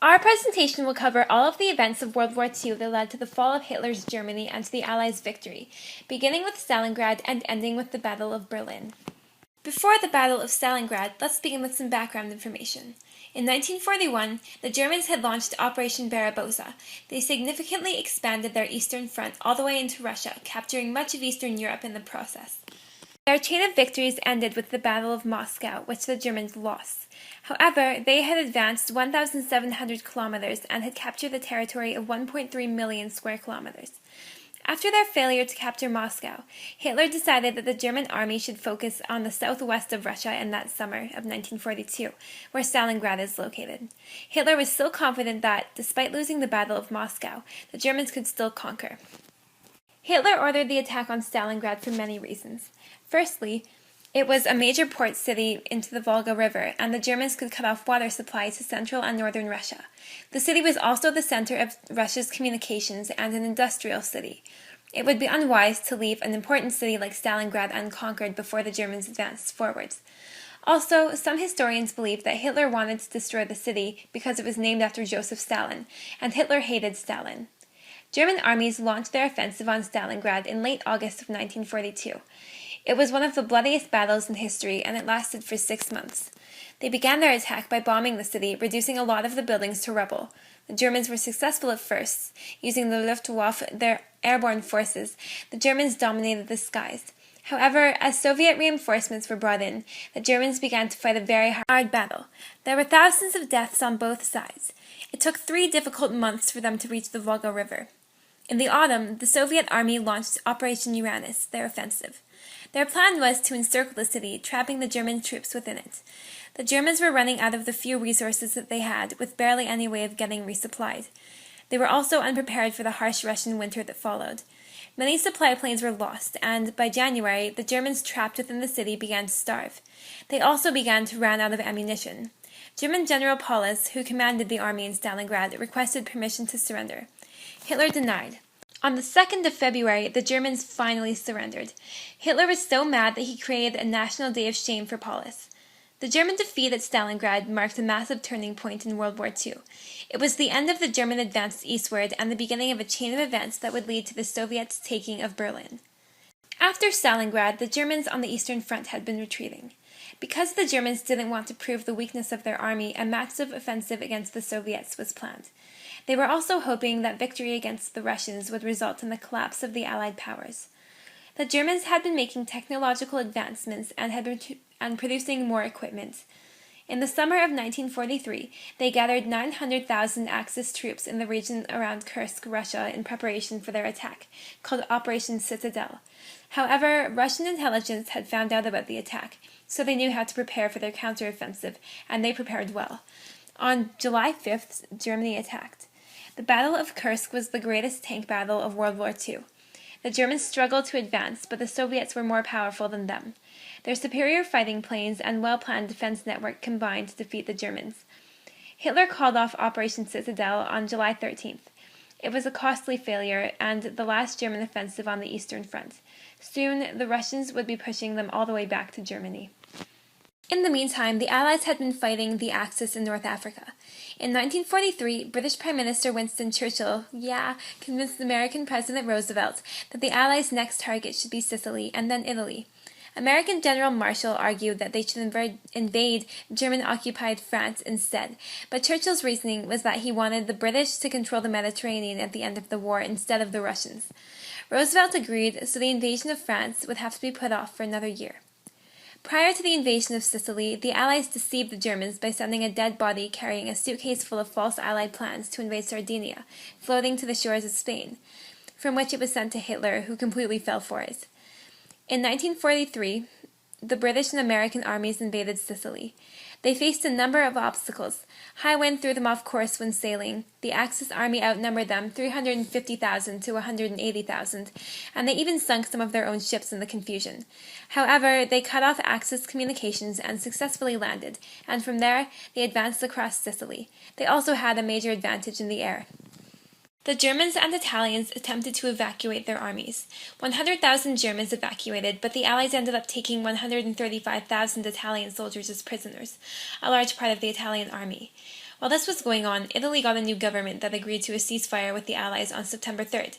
Our presentation will cover all of the events of World War II that led to the fall of Hitler's Germany and to the Allies' victory, beginning with Stalingrad and ending with the Battle of Berlin. Before the Battle of Stalingrad, let's begin with some background information. In 1941, the Germans had launched Operation Barbarossa. They significantly expanded their eastern front all the way into Russia, capturing much of Eastern Europe in the process. Their chain of victories ended with the Battle of Moscow, which the Germans lost. However, they had advanced 1,700 kilometers and had captured the territory of 1.3 million square kilometers. After their failure to capture Moscow, Hitler decided that the German army should focus on the southwest of Russia in that summer of 1942, where Stalingrad is located. Hitler was so confident that, despite losing the Battle of Moscow, the Germans could still conquer. Hitler ordered the attack on Stalingrad for many reasons. Firstly, it was a major port city into the Volga River, and the Germans could cut off water supply to central and northern Russia. The city was also the center of Russia's communications and an industrial city. It would be unwise to leave an important city like Stalingrad unconquered before the Germans advanced forwards. Also, some historians believe that Hitler wanted to destroy the city because it was named after Joseph Stalin, and Hitler hated Stalin. German armies launched their offensive on Stalingrad in late August of 1942. It was one of the bloodiest battles in history, and it lasted for 6 months. They began their attack by bombing the city, reducing a lot of the buildings to rubble. The Germans were successful at first. Using the Luftwaffe, their airborne forces, the Germans dominated the skies. However, as Soviet reinforcements were brought in, the Germans began to fight a very hard battle. There were thousands of deaths on both sides. It took 3 difficult months for them to reach the Volga River. In the autumn, the Soviet army launched Operation Uranus, their offensive. Their plan was to encircle the city, trapping the German troops within it. The Germans were running out of the few resources that they had, with barely any way of getting resupplied. They were also unprepared for the harsh Russian winter that followed. Many supply planes were lost, and by January, the Germans trapped within the city began to starve. They also began to run out of ammunition. German General Paulus, who commanded the army in Stalingrad, requested permission to surrender. Hitler denied. On the 2nd of February, the Germans finally surrendered. Hitler was so mad that he created a national day of shame for Paulus. The German defeat at Stalingrad marked a massive turning point in World War II. It was the end of the German advance eastward and the beginning of a chain of events that would lead to the Soviets' taking of Berlin. After Stalingrad, the Germans on the Eastern Front had been retreating. Because the Germans didn't want to prove the weakness of their army, a massive offensive against the Soviets was planned. They were also hoping that victory against the Russians would result in the collapse of the Allied powers. The Germans had been making technological advancements and had been producing more equipment. In the summer of 1943, they gathered 900,000 Axis troops in the region around Kursk, Russia, in preparation for their attack, called Operation Citadel. However, Russian intelligence had found out about the attack, so they knew how to prepare for their counteroffensive, and they prepared well. On July 5th, Germany attacked. The Battle of Kursk was the greatest tank battle of World War II. The Germans struggled to advance, but the Soviets were more powerful than them. Their superior fighting planes and well-planned defense network combined to defeat the Germans. Hitler called off Operation Citadel on July 13th. It was a costly failure and the last German offensive on the Eastern Front. Soon, the Russians would be pushing them all the way back to Germany. In the meantime, the Allies had been fighting the Axis in North Africa. In 1943, British Prime Minister Winston Churchill, convinced American President Roosevelt that the Allies' next target should be Sicily and then Italy. American General Marshall argued that they should invade German-occupied France instead, but Churchill's reasoning was that he wanted the British to control the Mediterranean at the end of the war instead of the Russians. Roosevelt agreed, so the invasion of France would have to be put off for another year. Prior to the invasion of Sicily, the Allies deceived the Germans by sending a dead body carrying a suitcase full of false Allied plans to invade Sardinia, floating to the shores of Spain, from which it was sent to Hitler, who completely fell for it. In 1943, the British and American armies invaded Sicily. They faced a number of obstacles. High wind threw them off course when sailing. The Axis army outnumbered them 350,000 to 180,000, and they even sunk some of their own ships in the confusion. However, they cut off Axis communications and successfully landed, and from there, they advanced across Sicily. They also had a major advantage in the air. The Germans and Italians attempted to evacuate their armies. 100,000 Germans evacuated, but the Allies ended up taking 135,000 Italian soldiers as prisoners, a large part of the Italian army. While this was going on, Italy got a new government that agreed to a ceasefire with the Allies on September 3rd.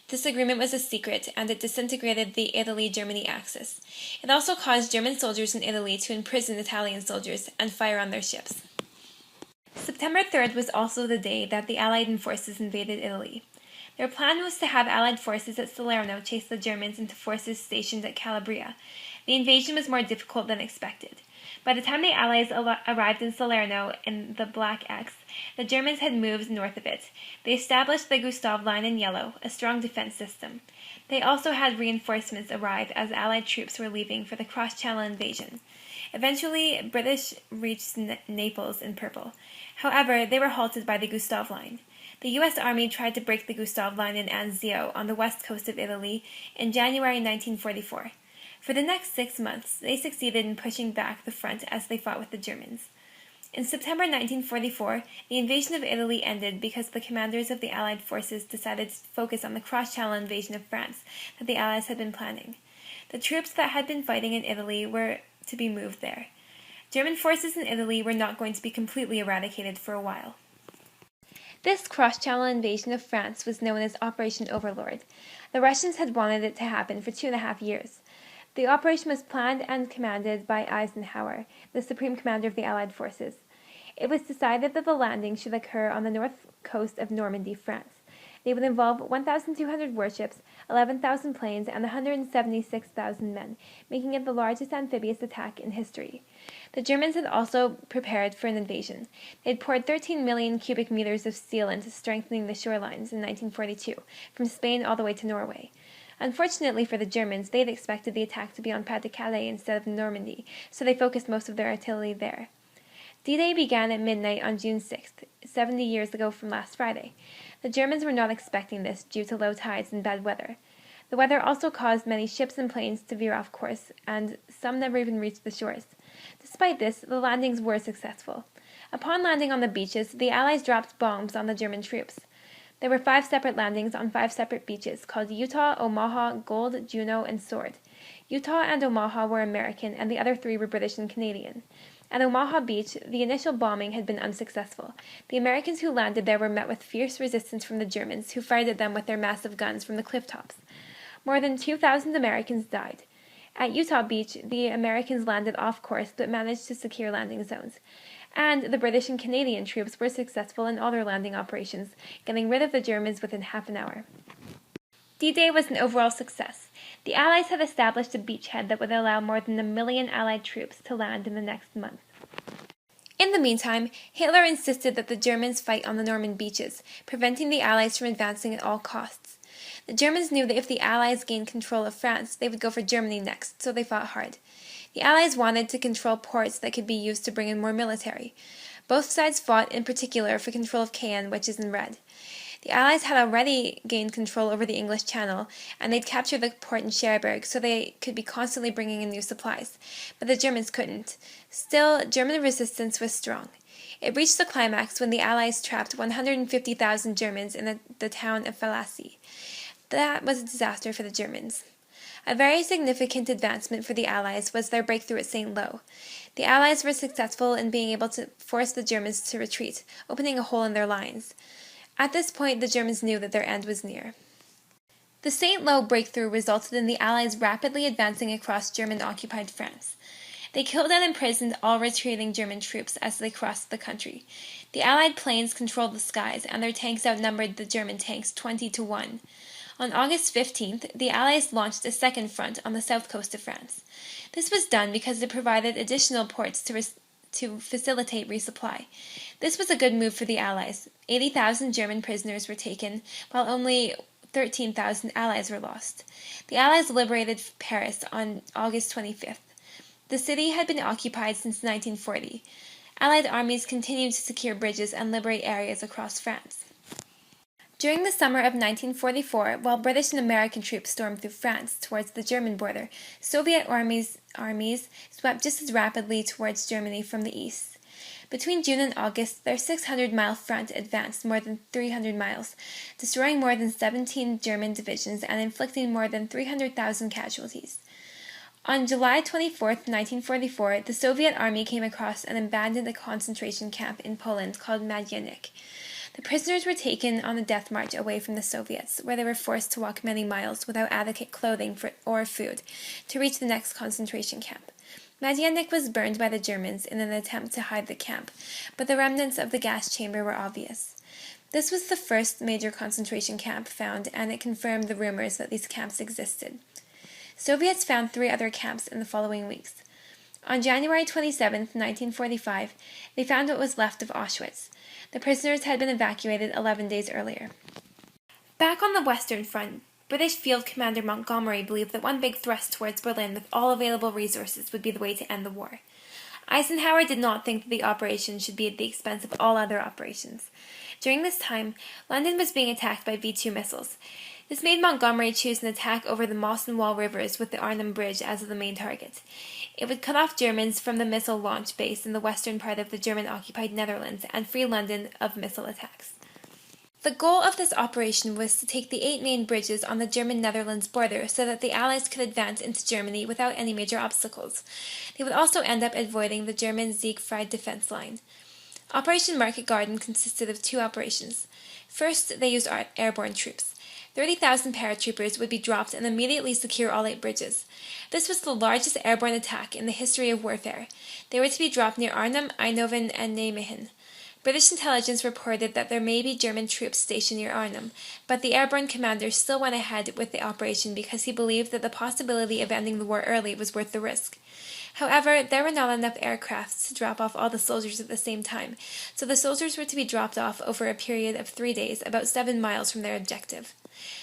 This agreement was a secret, and it disintegrated the Italy-Germany axis. It also caused German soldiers in Italy to imprison Italian soldiers and fire on their ships. September 3rd was also the day that the Allied forces invaded Italy. Their plan was to have Allied forces at Salerno chase the Germans into forces stationed at Calabria. The invasion was more difficult than expected. By the time the Allies arrived in Salerno in the Black X, the Germans had moved north of it. They established the Gustav Line in yellow, a strong defense system. They also had reinforcements arrive as Allied troops were leaving for the cross-channel invasion. Eventually, British reached Naples in purple. However, they were halted by the Gustav Line. The U.S. Army tried to break the Gustav Line in Anzio on the west coast of Italy in January 1944. For the next 6 months, they succeeded in pushing back the front as they fought with the Germans. In September 1944, the invasion of Italy ended because the commanders of the Allied forces decided to focus on the cross-channel invasion of France that the Allies had been planning. The troops that had been fighting in Italy were to be moved there. German forces in Italy were not going to be completely eradicated for a while. This cross-channel invasion of France was known as Operation Overlord. The Russians had wanted it to happen for 2.5 years. The operation was planned and commanded by Eisenhower, the supreme commander of the Allied forces. It was decided that the landing should occur on the north coast of Normandy, France. They would involve 1,200 warships, 11,000 planes, and 176,000 men, making it the largest amphibious attack in history. The Germans had also prepared for an invasion. They had poured 13 million cubic meters of steel into strengthening the shorelines in 1942, from Spain all the way to Norway. Unfortunately for the Germans, they had expected the attack to be on Pas-de-Calais instead of Normandy, so they focused most of their artillery there. D-Day began at midnight on June 6th, 70 years ago from last Friday. The Germans were not expecting this due to low tides and bad weather. The weather also caused many ships and planes to veer off course, and some never even reached the shores. Despite this, the landings were successful. Upon landing on the beaches, the Allies dropped bombs on the German troops. There were 5 separate landings on 5 separate beaches, called Utah, Omaha, Gold, Juno, and Sword. Utah and Omaha were American, and the other 3 were British and Canadian. At Omaha Beach, the initial bombing had been unsuccessful. The Americans who landed there were met with fierce resistance from the Germans, who fired at them with their massive guns from the cliff tops. More than 2,000 Americans died. At Utah Beach, the Americans landed off course but managed to secure landing zones. And the British and Canadian troops were successful in all their landing operations, getting rid of the Germans within half an hour. D-Day was an overall success. The Allies had established a beachhead that would allow more than 1 million Allied troops to land in the next month. In the meantime, Hitler insisted that the Germans fight on the Norman beaches, preventing the Allies from advancing at all costs. The Germans knew that if the Allies gained control of France, they would go for Germany next, so they fought hard. The Allies wanted to control ports that could be used to bring in more military. Both sides fought in particular for control of Caen, which is in red. The Allies had already gained control over the English Channel, and they'd captured the port in Cherbourg so they could be constantly bringing in new supplies, but the Germans couldn't. Still, German resistance was strong. It reached the climax when the Allies trapped 150,000 Germans in the town of Fallacy. That was a disaster for the Germans. A very significant advancement for the Allies was their breakthrough at St. Lo. The Allies were successful in being able to force the Germans to retreat, opening a hole in their lines. At this point, the Germans knew that their end was near. The St. Lo breakthrough resulted in the Allies rapidly advancing across German-occupied France. They killed and imprisoned all retreating German troops as they crossed the country. The Allied planes controlled the skies, and their tanks outnumbered the German tanks 20-1. On August 15th, the Allies launched a second front on the south coast of France. This was done because it provided additional ports to facilitate resupply. This was a good move for the Allies. 80,000 German prisoners were taken, while only 13,000 Allies were lost. The Allies liberated Paris on August 25th. The city had been occupied since 1940. Allied armies continued to secure bridges and liberate areas across France. During the summer of 1944, while British and American troops stormed through France towards the German border, Soviet armies swept just as rapidly towards Germany from the east. Between June and August, their 600-mile front advanced more than 300 miles, destroying more than 17 German divisions and inflicting more than 300,000 casualties. On July 24, 1944, the Soviet army came across and abandoned a concentration camp in Poland called Majdanek. The prisoners were taken on a death march away from the Soviets, where they were forced to walk many miles without adequate clothing or food to reach the next concentration camp. Majdanek was burned by the Germans in an attempt to hide the camp, but the remnants of the gas chamber were obvious. This was the first major concentration camp found, and it confirmed the rumors that these camps existed. Soviets found 3 other camps in the following weeks. On January 27, 1945, they found what was left of Auschwitz. The prisoners had been evacuated 11 days earlier. Back on the Western Front, British Field Commander Montgomery believed that one big thrust towards Berlin with all available resources would be the way to end the war. Eisenhower did not think that the operation should be at the expense of all other operations. During this time, London was being attacked by V-2 missiles. This made Montgomery choose an attack over the Moss and Wall rivers with the Arnhem Bridge as the main target. It would cut off Germans from the missile launch base in the western part of the German-occupied Netherlands and free London of missile attacks. The goal of this operation was to take the 8 main bridges on the German-Netherlands border so that the Allies could advance into Germany without any major obstacles. They would also end up avoiding the German Siegfried defense line. Operation Market Garden consisted of 2 operations. First, they used airborne troops. 30,000 paratroopers would be dropped and immediately secure all 8 bridges. This was the largest airborne attack in the history of warfare. They were to be dropped near Arnhem, Eindhoven, and Nijmegen. British intelligence reported that there may be German troops stationed near Arnhem, but the airborne commander still went ahead with the operation because he believed that the possibility of ending the war early was worth the risk. However, there were not enough aircraft to drop off all the soldiers at the same time, so the soldiers were to be dropped off over a period of 3 days, about 7 miles from their objective.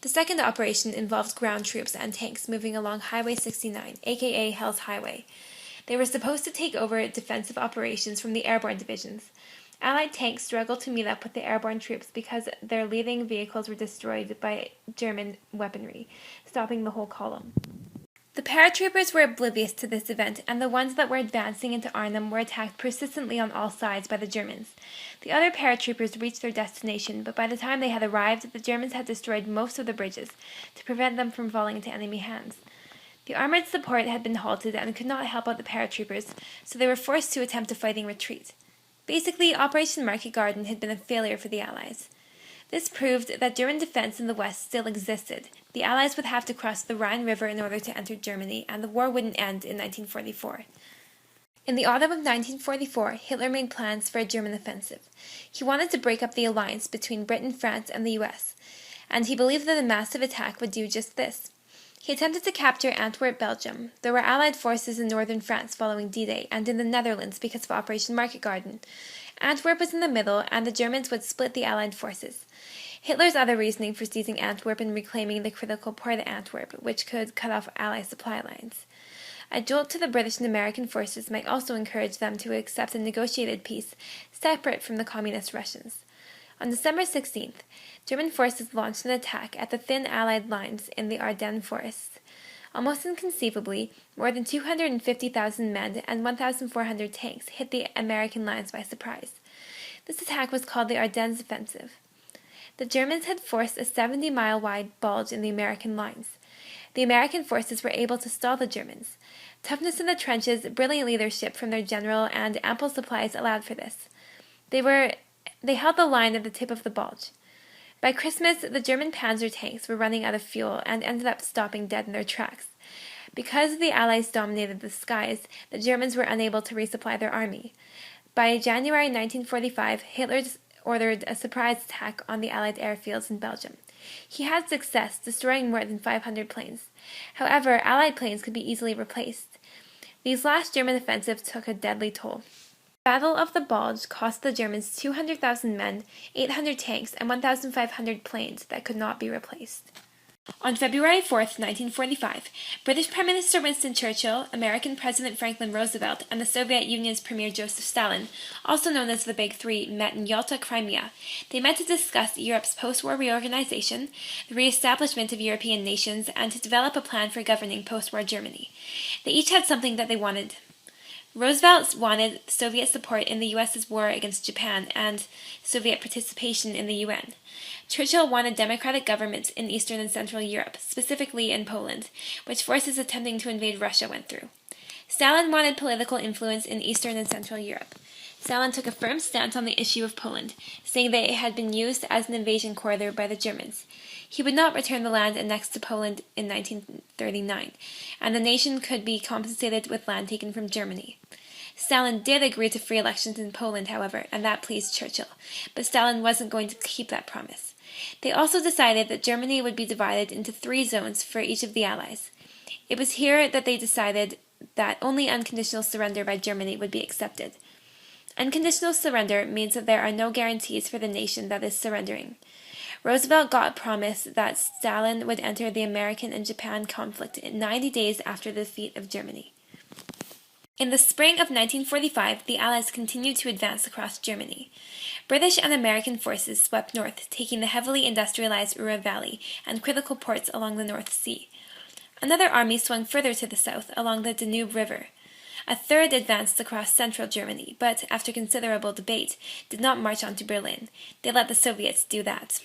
The second operation involved ground troops and tanks moving along Highway 69, aka Hell's Highway. They were supposed to take over defensive operations from the airborne divisions. Allied tanks struggled to meet up with the airborne troops because their leading vehicles were destroyed by German weaponry, stopping the whole column. The paratroopers were oblivious to this event, and the ones that were advancing into Arnhem were attacked persistently on all sides by the Germans. The other paratroopers reached their destination, but by the time they had arrived, the Germans had destroyed most of the bridges to prevent them from falling into enemy hands. The armored support had been halted and could not help out the paratroopers, so they were forced to attempt a fighting retreat. Basically, Operation Market Garden had been a failure for the Allies. This proved that German defense in the West still existed. The Allies would have to cross the Rhine River in order to enter Germany, and the war wouldn't end in 1944. In the autumn of 1944, Hitler made plans for a German offensive. He wanted to break up the alliance between Britain, France, and the US, and he believed that a massive attack would do just this. He attempted to capture Antwerp, Belgium. There were Allied forces in northern France following D-Day, and in the Netherlands because of Operation Market Garden. Antwerp was in the middle, and the Germans would split the Allied forces. Hitler's other reasoning for seizing Antwerp and reclaiming the critical port of Antwerp, which could cut off Allied supply lines. A jolt to the British and American forces might also encourage them to accept a negotiated peace separate from the communist Russians. On December 16th, German forces launched an attack at the thin Allied lines in the Ardennes forests. Almost inconceivably, more than 250,000 men and 1,400 tanks hit the American lines by surprise. This attack was called the Ardennes Offensive. The Germans had forced a 70-mile wide bulge in the American lines. The American forces were able to stall the Germans. Toughness in the trenches, brilliant leadership from their general, and ample supplies allowed for this. They held the line at the tip of the bulge. By Christmas, the German panzer tanks were running out of fuel and ended up stopping dead in their tracks. Because the Allies dominated the skies, the Germans were unable to resupply their army. By January 1945, Hitler ordered a surprise attack on the Allied airfields in Belgium. He had success, destroying more than 500 planes. However, Allied planes could be easily replaced. These last German offensives took a deadly toll. The Battle of the Bulge cost the Germans 200,000 men, 800 tanks, and 1,500 planes that could not be replaced. On February 4, 1945, British Prime Minister Winston Churchill, American President Franklin Roosevelt, and the Soviet Union's Premier Joseph Stalin, also known as the Big Three, met in Yalta, Crimea. They met to discuss Europe's post-war reorganization, the re-establishment of European nations, and to develop a plan for governing post-war Germany. They each had something that they wanted. Roosevelt wanted Soviet support in the U.S.'s war against Japan and Soviet participation in the UN. Churchill wanted democratic governments in Eastern and Central Europe, specifically in Poland, which forces attempting to invade Russia went through. Stalin wanted political influence in Eastern and Central Europe. Stalin took a firm stance on the issue of Poland, saying that it had been used as an invasion corridor by the Germans. He would not return the land annexed to Poland in 1939, and the nation could be compensated with land taken from Germany. Stalin did agree to free elections in Poland, however, and that pleased Churchill, but Stalin wasn't going to keep that promise. They also decided that Germany would be divided into 3 zones for each of the Allies. It was here that they decided that only unconditional surrender by Germany would be accepted. Unconditional surrender means that there are no guarantees for the nation that is surrendering. Roosevelt got a promise that Stalin would enter the American and Japan conflict 90 days after the defeat of Germany. In the spring of 1945, the Allies continued to advance across Germany. British and American forces swept north, taking the heavily industrialized Ruhr Valley and critical ports along the North Sea. Another army swung further to the south along the Danube River. A third advanced across central Germany, but after considerable debate, did not march on to Berlin. They let the Soviets do that.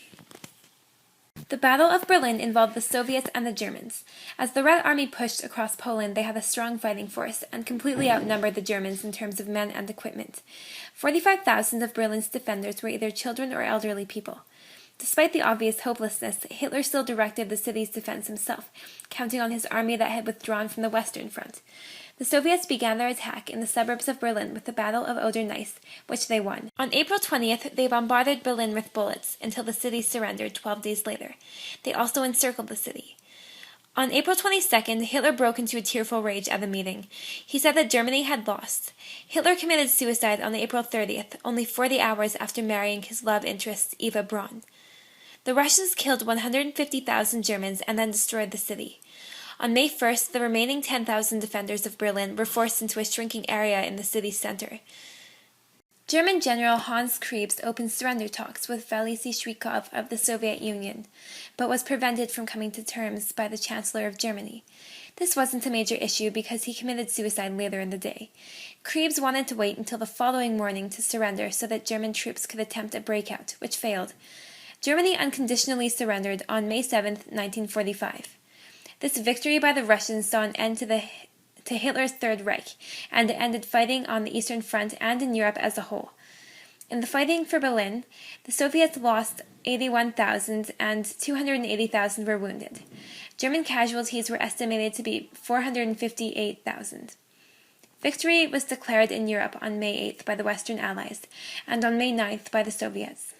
The Battle of Berlin involved the Soviets and the Germans. As the Red Army pushed across Poland, they had a strong fighting force and completely outnumbered the Germans in terms of men and equipment. 45,000 of Berlin's defenders were either children or elderly people. Despite the obvious hopelessness, Hitler still directed the city's defense himself, counting on his army that had withdrawn from the Western Front. The Soviets began their attack in the suburbs of Berlin with the Battle of Oder-Neisse, which they won. On April 20th, they bombarded Berlin with bullets until the city surrendered 12 days later. They also encircled the city. On April 22nd, Hitler broke into a tearful rage at the meeting. He said that Germany had lost. Hitler committed suicide on April 30th, only 40 hours after marrying his love interest, Eva Braun. The Russians killed 150,000 Germans and then destroyed the city. On May 1st, the remaining 10,000 defenders of Berlin were forced into a shrinking area in the city's center. German General Hans Krebs opened surrender talks with Valery Zhukov of the Soviet Union, but was prevented from coming to terms by the Chancellor of Germany. This wasn't a major issue because he committed suicide later in the day. Krebs wanted to wait until the following morning to surrender so that German troops could attempt a breakout, which failed. Germany unconditionally surrendered on May 7, 1945. This victory by the Russians saw an end to Hitler's Third Reich, and it ended fighting on the Eastern Front and in Europe as a whole. In the fighting for Berlin, the Soviets lost 81,000 and 280,000 were wounded. German casualties were estimated to be 458,000. Victory was declared in Europe on May 8th by the Western Allies, and on May 9th by the Soviets.